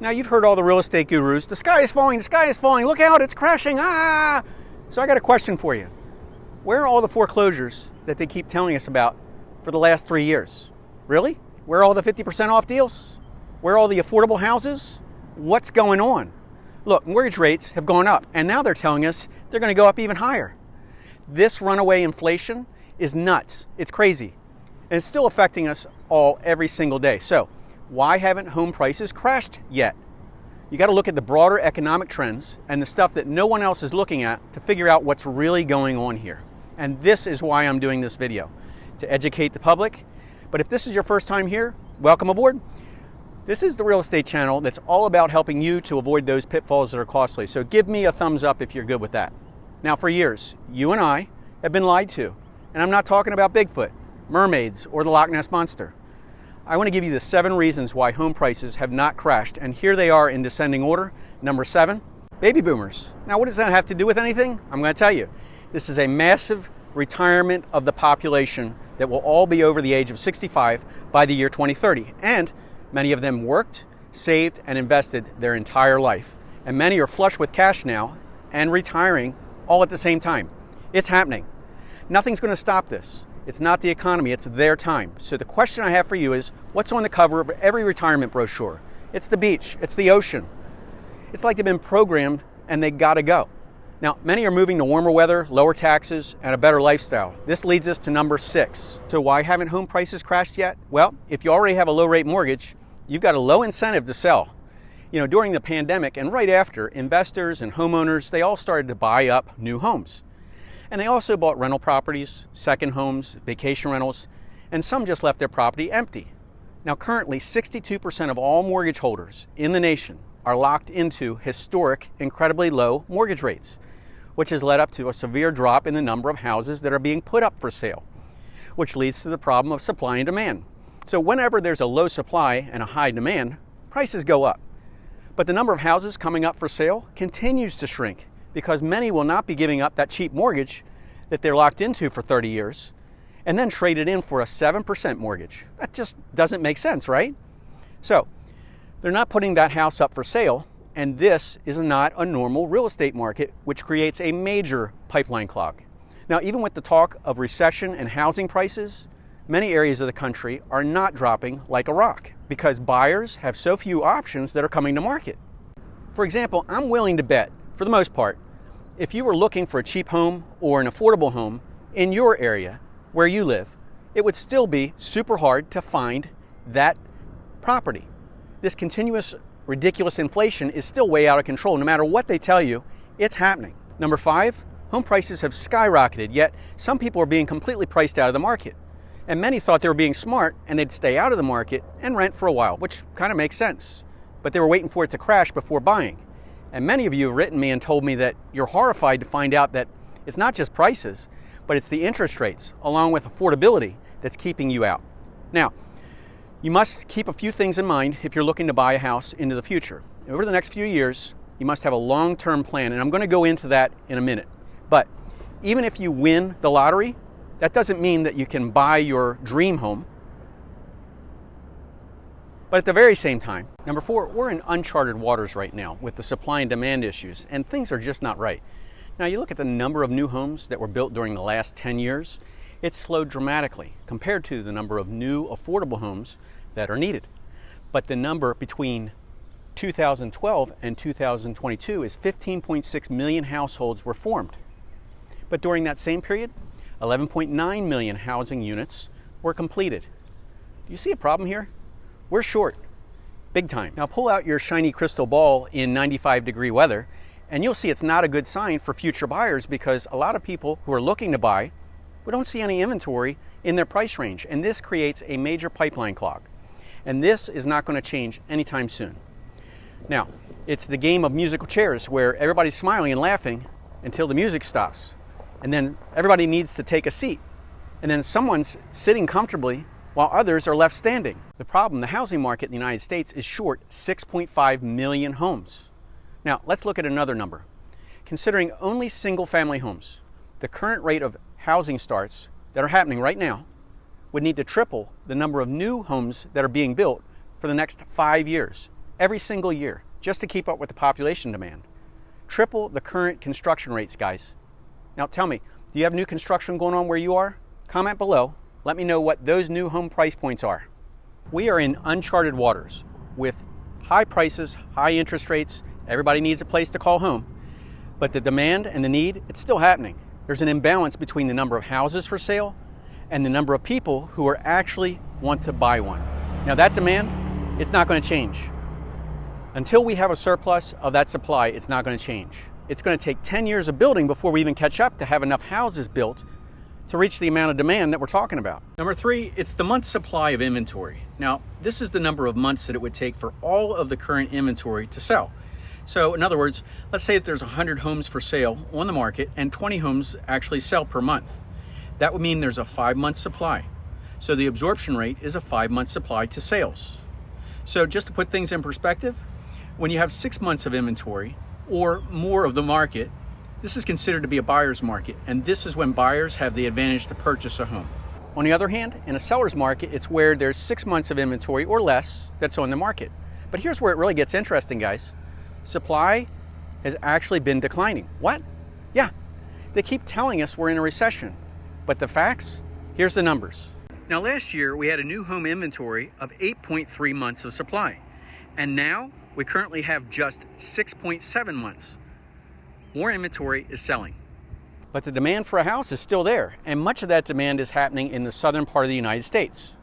Now you've heard all the real estate gurus, the sky is falling, look out, it's crashing, ah! So I got a question for you. Where are all the foreclosures that they keep telling us about for the last 3 years? Really? Where are all the 50% off deals? Where are all the affordable houses? What's going on? Look, mortgage rates have gone up, and now they're telling us they're going to go up even higher. This runaway inflation is nuts. It's crazy. And it's still affecting us all every single day. So why haven't home prices crashed yet? You got to look at the broader economic trends and the stuff that no one else is looking at to figure out what's really going on here. And this is why I'm doing this video, to educate the public. But if this is your first time here, welcome aboard. This is the real estate channel that's all about helping you to avoid those pitfalls that are costly. So give me a thumbs up if you're good with that. Now, for years, you and I have been lied to. And I'm not talking about Bigfoot, mermaids, or the Loch Ness Monster. I want to give you the 7 reasons why home prices have not crashed. And here they are in descending order. Number 7, baby boomers. Now, what does that have to do with anything? I'm going to tell you. This is a massive retirement of the population that will all be over the age of 65 by the year 2030. And many of them worked, saved, and invested their entire life. And many are flush with cash now and retiring all at the same time. It's happening. Nothing's going to stop this. It's not the economy, it's their time. So the question I have for you is, what's on the cover of every retirement brochure? It's the beach, it's the ocean. It's like they've been programmed and they gotta go. Now, many are moving to warmer weather, lower taxes, and a better lifestyle. This leads us to number 6. So why haven't home prices crashed yet? Well, if you already have a low rate mortgage, you've got a low incentive to sell. You know, during the pandemic and right after, investors and homeowners, they all started to buy up new homes. And they also bought rental properties, second homes, vacation rentals, and some just left their property empty. Now, currently, 62% of all mortgage holders in the nation are locked into historic, incredibly low mortgage rates, which has led up to a severe drop in the number of houses that are being put up for sale, which leads to the problem of supply and demand. So whenever there's a low supply and a high demand, prices go up. But the number of houses coming up for sale continues to shrink because many will not be giving up that cheap mortgage that they're locked into for 30 years and then trade it in for a 7% mortgage. That just doesn't make sense, right? So they're not putting that house up for sale, and this is not a normal real estate market, which creates a major pipeline clog. Now, even with the talk of recession and housing prices, many areas of the country are not dropping like a rock because buyers have so few options that are coming to market. For example, I'm willing to bet, for the most part, if you were looking for a cheap home or an affordable home in your area where you live, it would still be super hard to find that property. This continuous, ridiculous inflation is still way out of control. No matter what they tell you, it's happening. Number 5, home prices have skyrocketed, yet some people are being completely priced out of the market. And many thought they were being smart and they'd stay out of the market and rent for a while, which kind of makes sense. But they were waiting for it to crash before buying. And many of you have written me and told me that you're horrified to find out that it's not just prices, but it's the interest rates, along with affordability, that's keeping you out. Now, you must keep a few things in mind if you're looking to buy a house into the future. Over the next few years, you must have a long-term plan, and I'm going to go into that in a minute. But even if you win the lottery, that doesn't mean that you can buy your dream home. But at the very same time, number 4, we're in uncharted waters right now with the supply and demand issues, and things are just not right. Now, you look at the number of new homes that were built during the last 10 years, it's slowed dramatically compared to the number of new affordable homes that are needed. But the number between 2012 and 2022 is 15.6 million households were formed. But during that same period, 11.9 million housing units were completed. Do you see a problem here? We're short, big time. Now pull out your shiny crystal ball in 95-degree weather, and you'll see it's not a good sign for future buyers because a lot of people who are looking to buy, we don't see any inventory in their price range, and this creates a major pipeline clog. And this is not going to change anytime soon. Now, it's the game of musical chairs where everybody's smiling and laughing until the music stops. And then everybody needs to take a seat. And then someone's sitting comfortably while others are left standing. The problem, the housing market in the United States is short 6.5 million homes. Now, let's look at another number. Considering only single-family homes, the current rate of housing starts that are happening right now would need to triple the number of new homes that are being built for the next 5 years every single year just to keep up with the population demand. Triple the current construction rates, guys. Now tell me, do you have new construction going on where you are? Comment below. Let me know what those new home price points are. We are in uncharted waters with high prices, high interest rates. Everybody needs a place to call home. But the demand and the need, it's still happening. There's an imbalance between the number of houses for sale and the number of people who are actually want to buy one. Now that demand, it's not going to change. Until we have a surplus of that supply, it's not going to change. It's going to take 10 years of building before we even catch up to have enough houses built to reach the amount of demand that we're talking about. Number 3, it's the month's supply of inventory. Now, this is the number of months that it would take for all of the current inventory to sell. So in other words, let's say that there's 100 homes for sale on the market and 20 homes actually sell per month. That would mean there's a 5-month supply. So the absorption rate is a 5-month supply to sales. So just to put things in perspective, when you have 6 months of inventory or more of the market, this is considered to be a buyer's market, and this is when buyers have the advantage to purchase a home. On the other hand, in a seller's market, it's where there's 6 months of inventory or less that's on the market. But here's where it really gets interesting, guys. Supply has actually been declining. What? Yeah, they keep telling us we're in a recession, but the facts, here's the numbers. Now last year we had a new home inventory of 8.3 months of supply, and now we currently have just 6.7 months. More inventory is selling. But the demand for a house is still there, and much of that demand is happening in the southern part of the United States.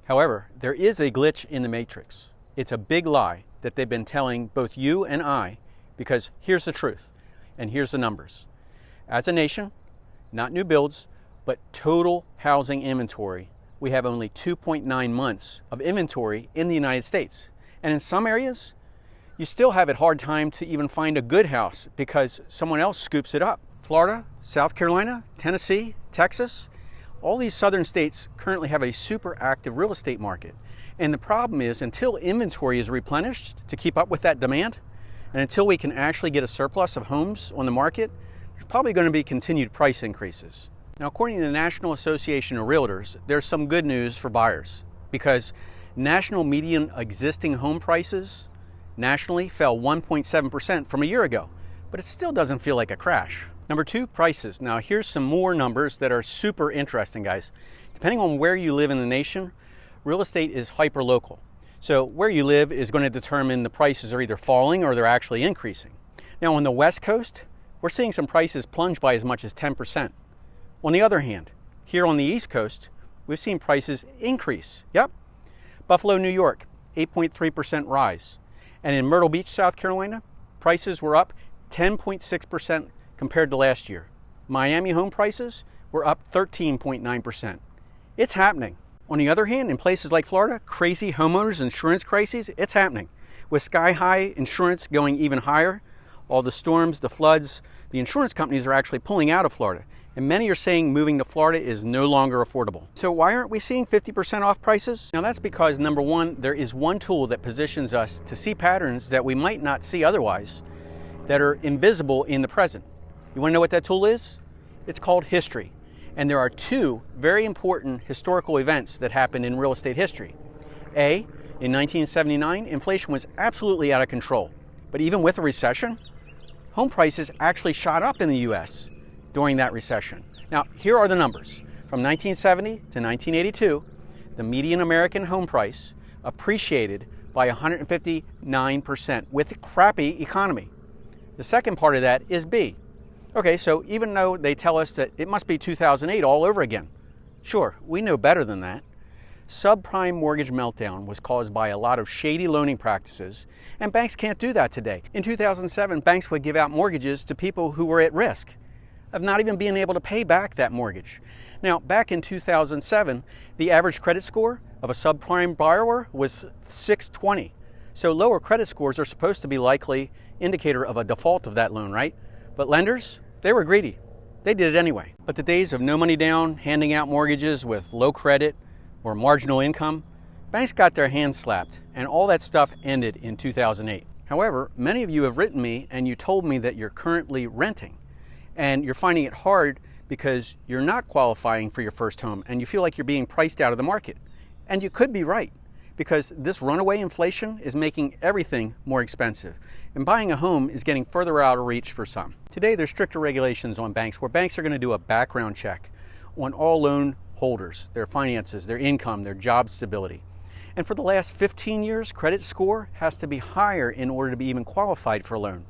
However, there is a glitch in the matrix. It's a big lie that they've been telling both you and I, because here's the truth, and here's the numbers. As a nation, not new builds, but total housing inventory, we have only 2.9 months of inventory in the United States. And in some areas, you still have a hard time to even find a good house because someone else scoops it up. Florida, South Carolina, Tennessee, Texas, all these southern states currently have a super active real estate market. And the problem is, until inventory is replenished to keep up with that demand, and until we can actually get a surplus of homes on the market, there's probably going to be continued price increases. Now, according to the National Association of Realtors, there's some good news for buyers because national median existing home prices nationally fell 1.7% from a year ago, but it still doesn't feel like a crash. Number 2, prices. Now here's some more numbers that are super interesting, guys. Depending on where you live in the nation, real estate is hyper-local. So where you live is going to determine the prices are either falling or they're actually increasing. Now on the West Coast, we're seeing some prices plunge by as much as 10%. On the other hand, here on the East Coast, we've seen prices increase. Yep. Buffalo, New York, 8.3% rise. And in Myrtle Beach, South Carolina, prices were up 10.6% compared to last year. Miami home prices were up 13.9%. It's happening. On the other hand, in places like Florida, crazy homeowners insurance crises, it's happening. With sky-high insurance going even higher, all the storms, the floods, the insurance companies are actually pulling out of Florida. And many are saying moving to Florida is no longer affordable. So why aren't we seeing 50% off prices? Now that's because, number 1, there is one tool that positions us to see patterns that we might not see otherwise that are invisible in the present. You want to know what that tool is? It's called history. And there are 2 very important historical events that happened in real estate history. A, in 1979, inflation was absolutely out of control. But even with a recession, home prices actually shot up in the U.S. during that recession. Now, here are the numbers. From 1970 to 1982, the median American home price appreciated by 159% with a crappy economy. The second part of that is B. Okay, so even though they tell us that it must be 2008 all over again, sure, we know better than that. Subprime mortgage meltdown was caused by a lot of shady loaning practices, and banks can't do that today. In 2007, banks would give out mortgages to people who were at risk of not even being able to pay back that mortgage. Now, back in 2007, the average credit score of a subprime borrower was 620. So lower credit scores are supposed to be likely indicator of a default of that loan, right? But lenders, they were greedy. They did it anyway. But the days of no money down, handing out mortgages with low credit or marginal income, banks got their hands slapped, and all that stuff ended in 2008. However, many of you have written me and you told me that you're currently renting and you're finding it hard because you're not qualifying for your first home and you feel like you're being priced out of the market. And you could be right, because this runaway inflation is making everything more expensive, and buying a home is getting further out of reach for some. Today, there's stricter regulations on banks where banks are going to do a background check on all loan holders, their finances, their income, their job stability. And for the last 15 years, credit score has to be higher in order to be even qualified for a loan.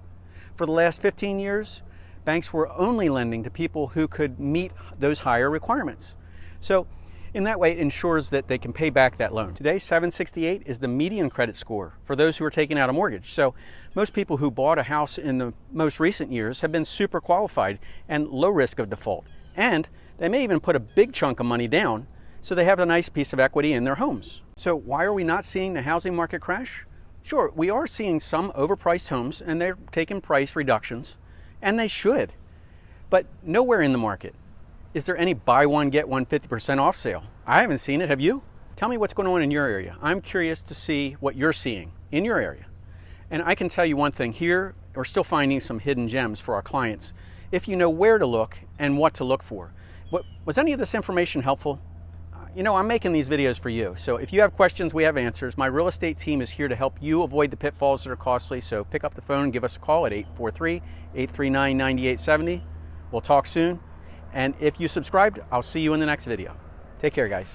For the last 15 years, banks were only lending to people who could meet those higher requirements. So in that way, it ensures that they can pay back that loan. Today, 768 is the median credit score for those who are taking out a mortgage. So most people who bought a house in the most recent years have been super qualified and low risk of default. And they may even put a big chunk of money down so they have a nice piece of equity in their homes. So why are we not seeing the housing market crash? Sure, we are seeing some overpriced homes and they're taking price reductions, and they should. But nowhere in the market is there any buy one, get one 50% off sale. I haven't seen it, have you? Tell me what's going on in your area. I'm curious to see what you're seeing in your area. And I can tell you one thing, here we're still finding some hidden gems for our clients if you know where to look and what to look for. Was any of this information helpful? You know, I'm making these videos for you. So if you have questions, we have answers. My real estate team is here to help you avoid the pitfalls that are costly. So pick up the phone and give us a call at 843-839-9870. We'll talk soon. And if you subscribed, I'll see you in the next video. Take care, guys.